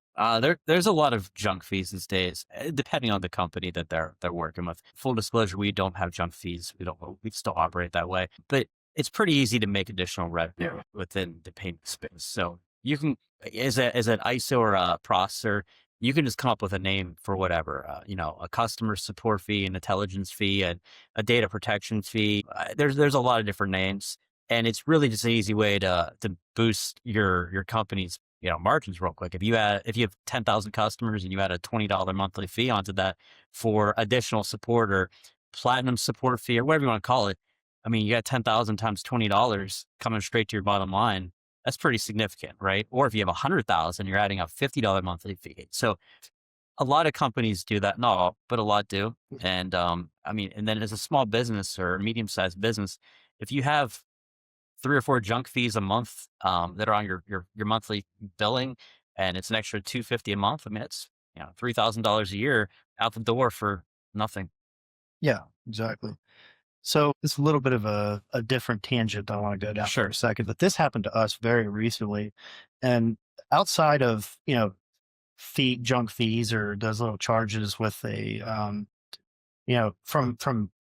There's a lot of junk fees these days, depending on the company that they're working with. Full disclosure, we don't have junk fees. We still operate that way, but it's pretty easy to make additional revenue within the payment space. So you can, as an ISO or a processor, you can just come up with a name for whatever, a customer support fee, an intelligence fee, a data protection fee. There's a lot of different names, and it's really just an easy way to boost your company's margins real quick. If you have 10,000 customers and you add a $20 monthly fee onto that for additional support or platinum support fee or whatever you want to call it, I mean, you got 10,000 times $20 coming straight to your bottom line. That's pretty significant, right? Or if you have 100,000, you're adding a $50 monthly fee. So a lot of companies do that, not all, but a lot do. And I mean, and then as a small business or medium-sized business, if you have 3 or 4 junk fees a month that are on your monthly billing, and it's an extra $250 a month, I mean, it's $3,000 a year out the door for nothing. Yeah, exactly. So it's a little bit of a different tangent I want to go down for Sure. a second, but this happened to us very recently. And outside of, junk fees or those little charges with from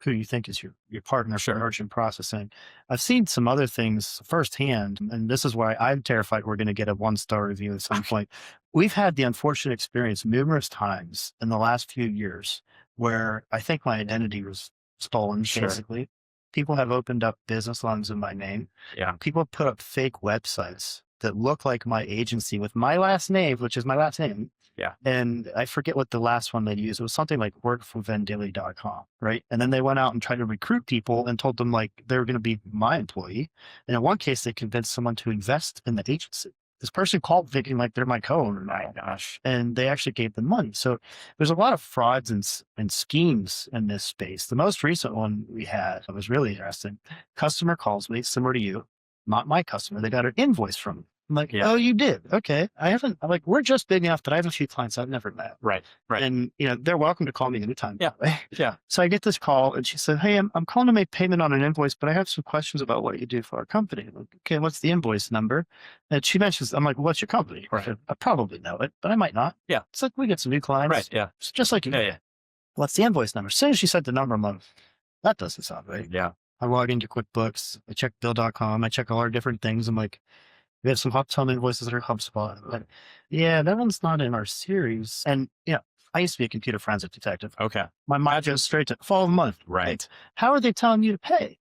who you think is your partner for Sure. merchant processing. I've seen some other things firsthand, and this is why I'm terrified we're going to get a 1-star review at some point. We've had the unfortunate experience numerous times in the last few years where I think my identity was stolen, Sure. basically. People have opened up business loans in my name. Yeah. People have put up fake websites that look like my agency with my last name, which is my last name. Yeah. And I forget what the last one they used. It was something like workforvendilly.com, right? And then they went out and tried to recruit people and told them like they were going to be my employee. And in one case, they convinced someone to invest in the agency. This person called thinking like they're my co-owner. My gosh. And they actually gave them money. So there's a lot of frauds and schemes in this space. The most recent one we had was really interesting. Customer calls me, similar to you, not my customer. They got an invoice from me. I'm like, Yeah. oh, you did? Okay. I'm like, we're just big enough that I have a few clients I've never met. Right. Right. And, they're welcome to call me anytime. Yeah. Right? Yeah. So I get this call and she said, hey, I'm calling to make payment on an invoice, but I have some questions about what you do for our company. I'm like, okay, what's the invoice number? And she mentions, I'm like, what's your company? Right. I probably know it, but I might not. Yeah. It's like, we get some new clients. Right. Yeah. It's just like, Yeah. what's the invoice number? As soon as she said the number, I'm like, that doesn't sound right. Yeah. I log into QuickBooks. I check bill.com. I check all our different things. I'm like, we have some invoices that are HubSpot. But yeah, that one's not in our series. And I used to be a computer forensic detective. Okay. My mind goes straight to fall of the month. Right. How are they telling you to pay?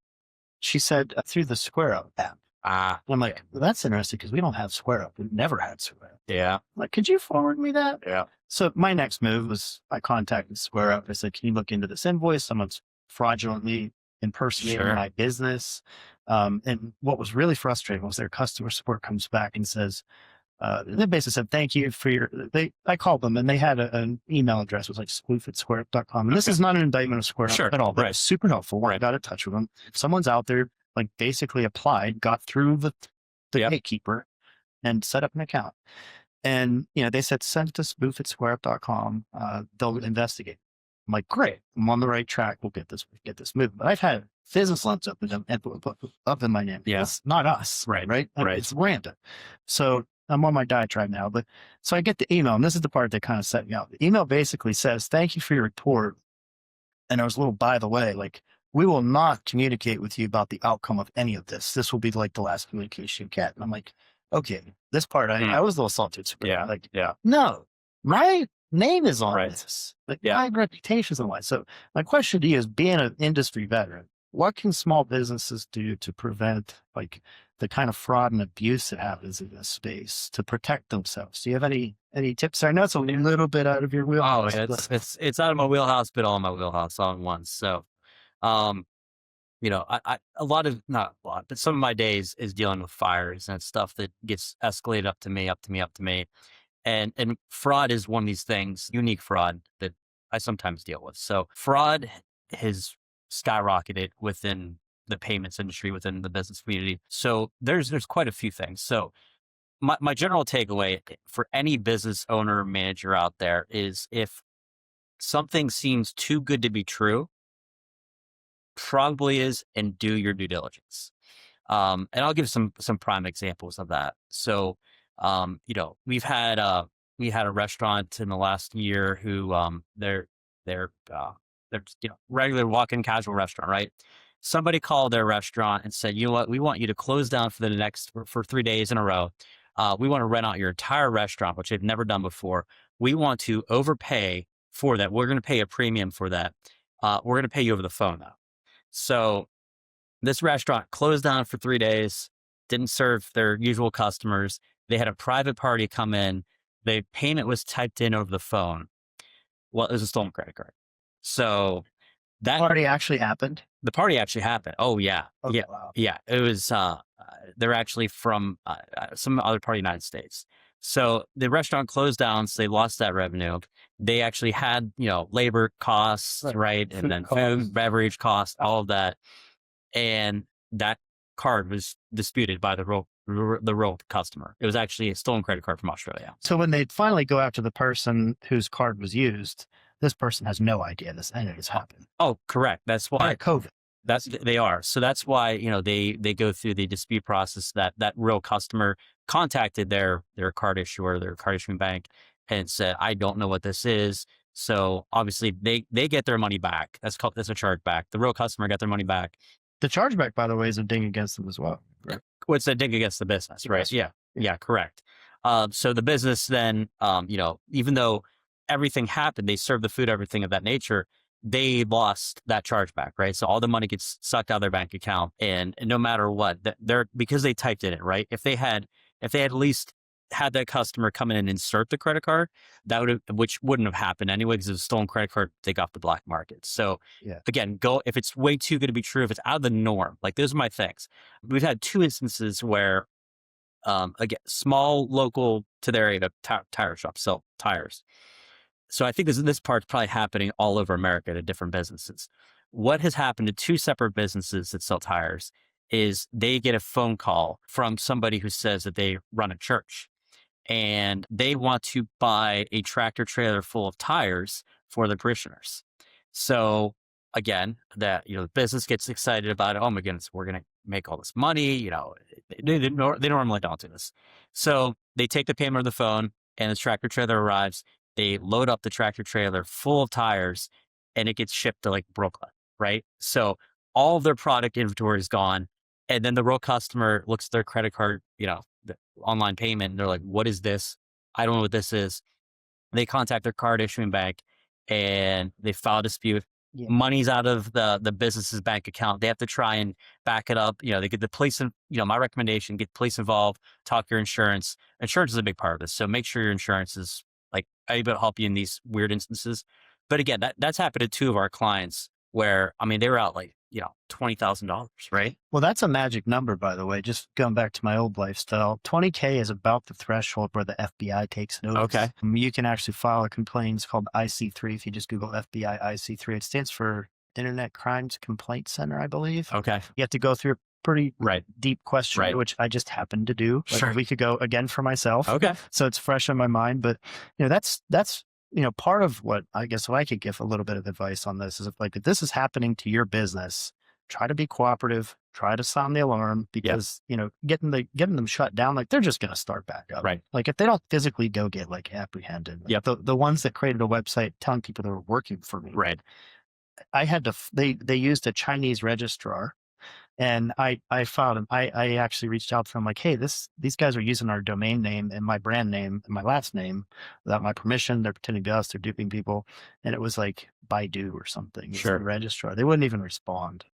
She said through the SquareUp app. Ah. I'm like, well, that's interesting because we don't have SquareUp. We've never had SquareUp. Yeah. I'm like, could you forward me that? Yeah. So my next move was I contacted SquareUp. I said, can you look into this invoice? Someone's fraudulently impersonating Sure. my business. And what was really frustrating was their customer support comes back and says, they basically said, thank you for I called them and they had an email address. It was like spoof@squareup.com. And this is not an indictment of SquareUp Sure. at all, but Right. it's super helpful when I Right. got in touch with them. If someone's out there, like basically applied, got through the Yep. gatekeeper and set up an account. And, they said, send it to spoof@squareup.com. They'll investigate. I'm like, great, I'm on the right track. We'll get this moving. But I've had business loans up in my name. Yeah. It's not us. Right. Right. Right. It's random. So I'm on my diatribe now. But so I get the email, and this is the part that kind of set me out. The email basically says, thank you for your report. And there was a little, by the way, like, we will not communicate with you about the outcome of any of this. This will be like the last communication you get. And I'm like, okay, this part, I was a little salted. Yeah. Like, Yeah. no, my name is on Right. this. Like, Yeah. my reputation's on it. So my question to you is, being an industry veteran, what can small businesses do to prevent like the kind of fraud and abuse that happens in this space to protect themselves? Do you have any tips? I know it's a little bit out of your Oh, wheelhouse. yeah, it's out of my wheelhouse, but all in my wheelhouse all at once. So, um, I a lot of not a lot, but some of my days is dealing with fires and stuff that gets escalated up to me. And fraud is one of these things, unique fraud that I sometimes deal with. So fraud has skyrocketed within the payments industry, within the business community. So there's quite a few things. So my general takeaway for any business owner or manager out there is if something seems too good to be true, probably is, and do your due diligence. And I'll give some prime examples of that. So, we had a restaurant in the last year who, they're just, regular walk-in casual restaurant, right? Somebody called their restaurant and said, you know what, we want you to close down for 3 days in a row. We want to rent out your entire restaurant, which they've never done before. we want to overpay for that. We're going to pay a premium for that. We're going to pay you over the phone though. So this restaurant closed down for 3 days, didn't serve their usual customers. They had a private party come in. The payment was typed in over the phone. Well, it was a stolen credit card. So that Party actually happened. the party actually happened. Oh yeah. Okay, Yeah. wow. Yeah. It was, they're actually from some other part of the United States. So the restaurant closed down. So they lost that revenue. They actually had, labor costs, right? And Food then costs. food, beverage costs, all of that. And that card was disputed by the real customer. It was actually a stolen credit card from Australia. So when they finally go after the person whose card was used, this person has no idea this anything has happened. Oh, correct. That's why By COVID. they are. So that's why, they go through the dispute process that real customer contacted their card issuer, their card issuing bank, and said, I don't know what this is. So obviously they get their money back. That's a chargeback. The real customer got their money back. The chargeback, by the way, is a ding against them as well. Right? What's a dig against the business, right? Yes. Yeah, correct. So the business then, even though everything happened, they served the food, everything of that nature, they lost that chargeback, right? So all the money gets sucked out of their bank account, and no matter what, they're because they typed in it, right? If they had at least had that customer come in and insert the credit card, which wouldn't have happened anyway because it was a stolen credit card, take off the black market. So again, if it's way too good to be true, if it's out of the norm, like those are my things. We've had 2 instances where, again, small local to their area tire shop sell tires. So I think this part's probably happening all over America to different businesses. What has happened to 2 separate businesses that sell tires is they get a phone call from somebody who says that they run a church and they want to buy a tractor trailer full of tires for the parishioners. So again, the business gets excited about it. Oh my goodness, we're going to make all this money. They normally don't do this. So they take the payment on the phone and the tractor trailer arrives. They load up the tractor trailer full of tires and it gets shipped to like Brooklyn, right? So all of their product inventory is gone. And then the real customer looks at their credit card, the online payment, and they're like, what is this? I don't know what this is. They contact their card issuing bank and they file a dispute. Yeah. Money's out of the business's bank account. They have to try and back it up. They get the police, my recommendation, get police involved, talk your insurance. Insurance is a big part of this. So make sure your insurance is able to help you in these weird instances. But again, that's happened to 2 of our clients where, they were out $20,000, right? Well, that's a magic number, by the way. Just going back to my old lifestyle, 20K is about the threshold where the FBI takes notice. Okay. You can actually file a complaint. It's called IC3. If you just Google FBI IC3, it stands for Internet Crimes Complaint Center, I believe. Okay. You have to go through a pretty deep question, Right. which I just happened to do. Sure. We could go again for myself. Okay. So it's fresh on my mind. But, that's part of what I guess if I could give a little bit of advice on this is if this is happening to your business, try to be cooperative, try to sound the alarm because, getting them shut down, they're just going to start back up. Right. If they don't physically go get apprehended, the ones that created a website telling people they were working for me. Right. I had to, they used a Chinese registrar. And I filed him. I actually reached out to them hey, these guys are using our domain name and my brand name and my last name without my permission. They're pretending to be us. They're duping people. And it was Baidu or something. Sure. The registrar. They wouldn't even respond.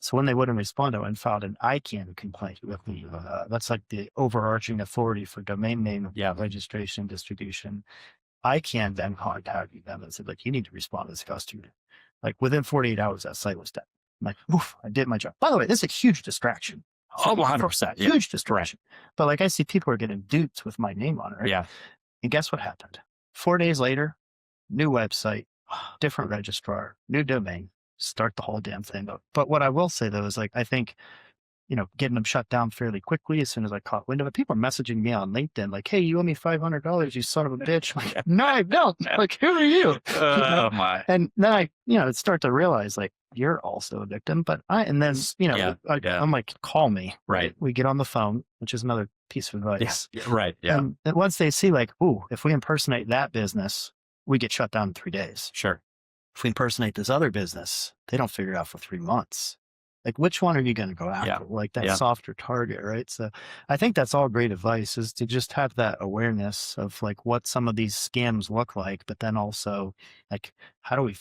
So when they wouldn't respond, I went and filed an ICANN complaint with the, that's the overarching authority for domain name registration, distribution. ICANN then contacted them and said, you need to respond to this customer. Within 48 hours, that site was dead. I'm oof, I did my job. By the way, this is a huge distraction. Oh, 100%. Huge distraction. But I see people are getting duped with my name on it. Right? Yeah. And guess what happened? 4 days later, new website, different registrar, new domain, start the whole damn thing up. But what I will say though is I think, getting them shut down fairly quickly as soon as I caught wind of it. People are messaging me on LinkedIn hey, you owe me $500, you son of a bitch. No, I don't. Who are you? Oh my. And then I, start to realize you're also a victim, I'm call me. Right. We get on the phone, which is another piece of advice. Yeah. Right. Yeah. And once they see ooh, if we impersonate that business, we get shut down in 3 days. Sure. If we impersonate this other business, they don't figure it out for 3 months. Like, which one are you going to go Yeah. after? Like that Yeah. softer target, right? So I think that's all great advice, is to just have that awareness of like what some of these scams look like, but then also like, how do we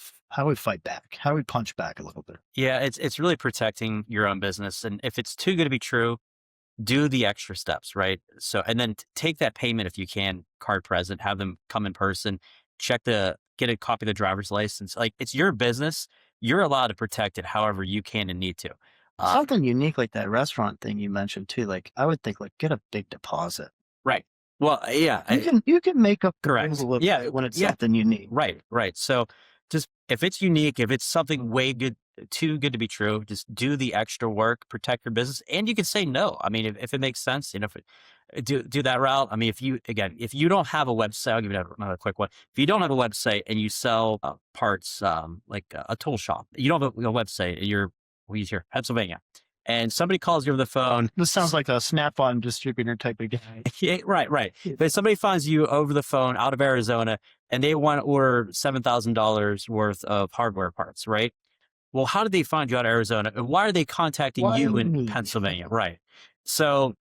fight back? How do we punch back a little bit? Yeah. It's really protecting your own business. And if it's too good to be true, do the extra steps, right? So, and then take that payment if you can, card present, have them come in person, get a copy of the driver's license. Like, it's your business. You're allowed to protect it however you can and need to. Uh, Something unique like that restaurant thing you mentioned too. Like I would think like get a big deposit. right. Well, yeah, You can make up the rules a correct. little Yeah. bit when it's Yeah. something unique. Right. Right. So just if it's unique, if it's something way good, too good to be true, just do the extra work, protect your business, and you can say no. I mean, if it makes sense, if do that route. I mean, if you don't have a website, I'll give you another quick one. If you don't have a website and you sell parts, like a tool shop, you don't have a website. We use here, Pennsylvania, and somebody calls you over the phone. This sounds like a Snap-on distributor type of guy. Yeah, right, right. But somebody finds you over the phone out of Arizona and they want to order $7,000 worth of hardware parts, right? Well, how did they find you out of Arizona? And why are they contacting Why you in me? Pennsylvania? Right. So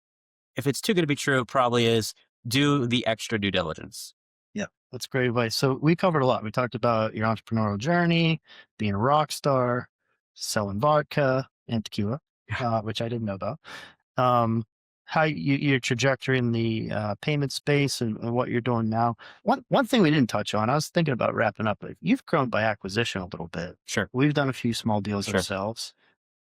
if it's too good to be true, it probably is. Do the extra due diligence. Yeah, that's great advice. So we covered a lot. We talked about your entrepreneurial journey, being a rock star, selling vodka and tequila, which I didn't know about. Um, how your trajectory in the payment space and what you're doing now. One thing we didn't touch on, I was thinking about wrapping up, but you've grown by acquisition a little bit. Sure. We've done a few small deals Sure. ourselves.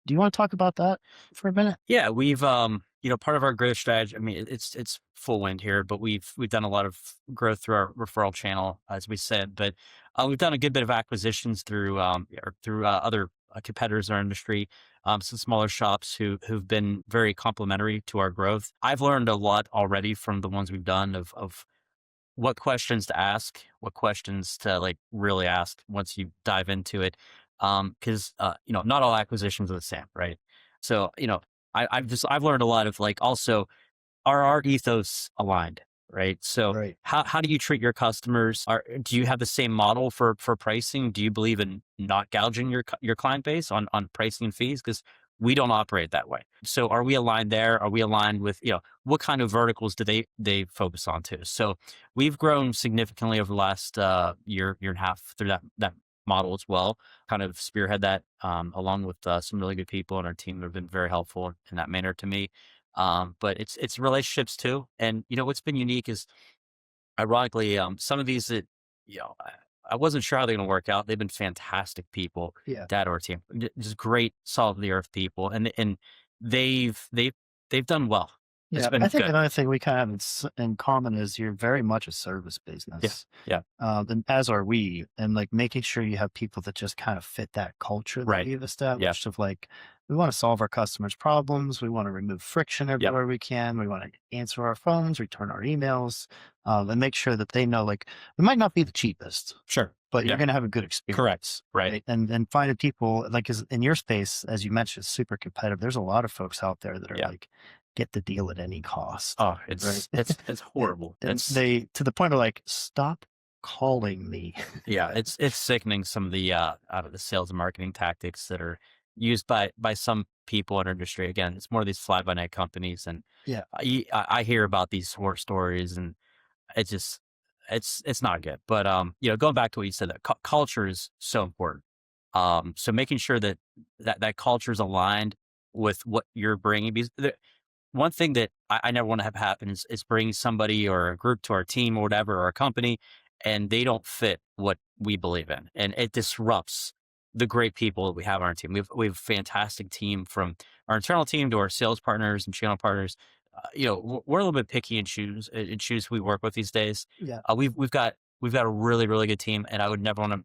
Do you want to talk about that for a minute? Yeah, we've part of our growth strategy. I mean, it's full wind here, but we've done a lot of growth through our referral channel, as we said. But we've done a good bit of acquisitions through other competitors in our industry, some smaller shops who've been very complimentary to our growth. I've learned a lot already from the ones we've done of what questions to ask, what questions to like really ask once you dive into it. Cause, not all acquisitions are the same, right? So, I've learned a lot of like also are our ethos aligned, right? So Right. how do you treat your customers? Do you have the same model for pricing? Do you believe in not gouging your client base on pricing and fees? Because we don't operate that way. So are we aligned there? Are we aligned with, what kind of verticals do they focus on too? So we've grown significantly over the last year and a half through that model as well. Kind of spearhead that along with some really good people on our team that have been very helpful in that manner to me. But it's relationships too. And what's been unique is ironically, some of these that, I wasn't sure how they're going to work out. They've been fantastic people, Yeah. dad or team, just great, solid of the earth people. And they've done well. It's Yeah, been I think good. another thing we kind of have in common is you're very much a service Yeah. business, Yeah. and as are we. And like making sure you have people that just kind of fit that culture that Right. we've Yeah. established of like, we want to solve our customers' problems. We want to remove friction Yep. everywhere we can. We want to answer our phones, return our emails, and make sure that they know like we might not be the cheapest, Sure. but you're Yeah. going to have a good experience. Correct. Right. And then finding people like in your space, as you mentioned, it's super competitive. There's a lot of folks out there that are Yeah. like, get the deal at any cost. Oh, Right. it's horrible. And It's they to the point of like, stop calling me. Yeah, it's sickening some of the out of the sales and marketing tactics that are used by some people in our industry. Again, it's more of these fly by night companies, and Yeah. I hear about these horror stories, and it just it's not good. But going back to what you said, that culture is so important. So making sure that culture is aligned with what you're bringing. Because one thing that I never want to have happen is bring somebody or a group to our team or whatever, or a company, and they don't fit what we believe in. And it disrupts the great people that we have on our team. We have a fantastic team, from our internal team to our sales partners and channel partners. We're a little bit picky and choose who we work with these days. Yeah. We've got a really, really good team, and I would never want to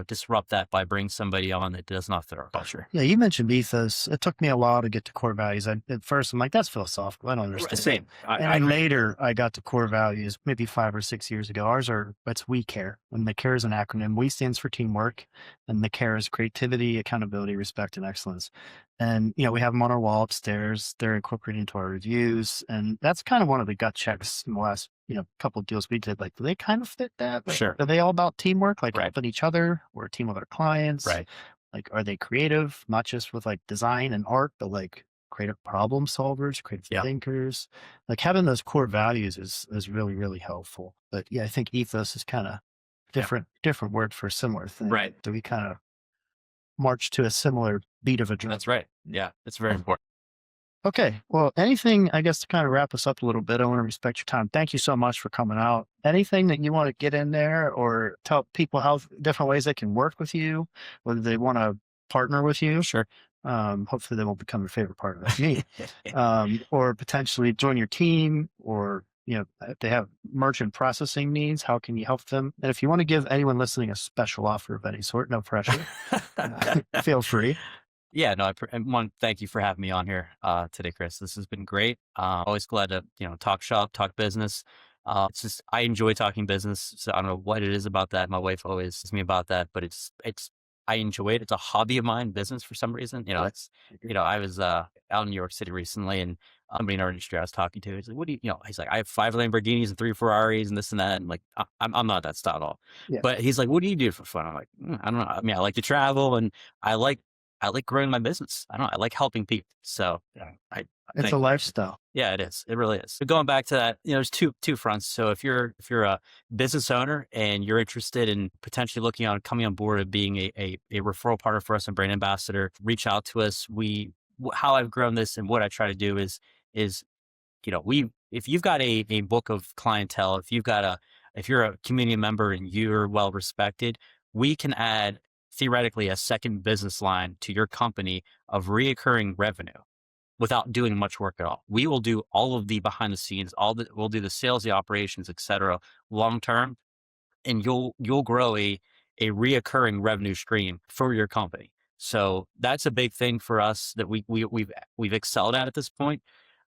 disrupt that by bringing somebody on that does not fit our culture. Yeah. You mentioned ethos. It took me a while to get to core values. At first, I'm like, that's philosophical. I don't understand. Same. And then later, I got to core values maybe 5 or 6 years ago. It's we care. And the care is an acronym. We stands for teamwork, and the care is creativity, accountability, respect, and excellence. And, we have them on our wall upstairs. They're incorporated into our reviews. And that's kind of one of the gut checks in the last, couple of deals we did. Like, do they kind of fit that? Like, Sure. are they all about teamwork, like Right. helping each other? We're a team with our clients. Right. Like, are they creative, not just with like design and art, but like creative problem solvers, creative Yeah. thinkers? Like having those core values is really, really helpful. But yeah, I think ethos is kind of Yeah. different word for a similar thing. Right. Do we kind of march to a similar beat of a drum? That's right. Yeah. It's very important. Okay. Well, anything, I guess, to kind of wrap us up a little bit, I want to respect your time. Thank you so much for coming out. Anything that you want to get in there or tell people how different ways they can work with you, whether they want to partner with you? Sure. Hopefully they won't become your favorite partner like me, or potentially join your team, or, if they have merchant processing needs, how can you help them? And if you want to give anyone listening a special offer of any sort, no pressure, feel free. Yeah, no, and one, thank you for having me on here today, Chris. This has been great. Always glad to, talk shop, talk business. It's just, I enjoy talking business. So I don't know what it is about that. My wife always says me about that, but I enjoy it. It's a hobby of mine, business for some reason. I was out in New York City recently, and somebody in our industry I was talking to, he's like, what do he's like, I have 5 Lamborghinis and 3 Ferraris and this and that. And like, I'm not that style at all. Yeah. But he's like, what do you do for fun? I'm like, I don't know. I mean, I like to travel, and I like growing my business. I don't know. I like helping people. So yeah, I It's think, a lifestyle. yeah, it is. It really is. So going back to that, there's two fronts. So if you're a business owner and you're interested in potentially coming on board of being a referral partner for us and brand ambassador, reach out to us. How I've grown this and what I try to do is if you've got a book of clientele, if you're a community member and you're well respected, we can add theoretically a second business line to your company of reoccurring revenue without doing much work at all. We will do all of the behind the scenes, we'll do the sales, the operations, et cetera, long term, and you'll grow a reoccurring revenue stream for your company. So that's a big thing for us that we've excelled at this point.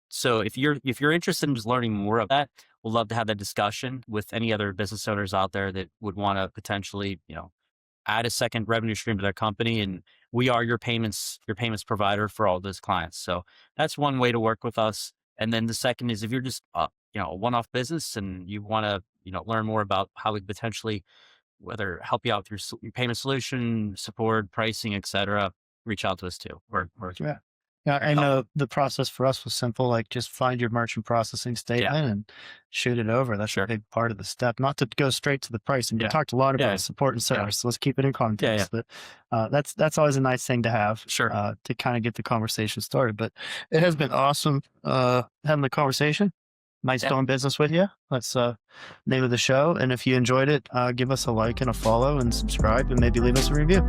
So if you're interested in just learning more of that, we'd love to have that discussion with any other business owners out there that would want to potentially, add a second revenue stream to their company. And we are your payments provider for all those clients. So that's one way to work with us. And then the second is if you're just, a one-off business and you want to, learn more about how we potentially, whether help you out through your payment solution, support, pricing, et cetera, reach out to us too. Yeah. Yeah, I know the process for us was simple. Like, just find your merchant processing statement and shoot it over. That's a big part of the step. Not to go straight to the pricing. We talked a lot about support and service. So let's keep it in context. But that's always a nice thing to have. To kind of get the conversation started. But it has been awesome having the conversation. Nice doing business with you. That's name of the show. And if you enjoyed it, give us a like and a follow and subscribe, and maybe leave us a review.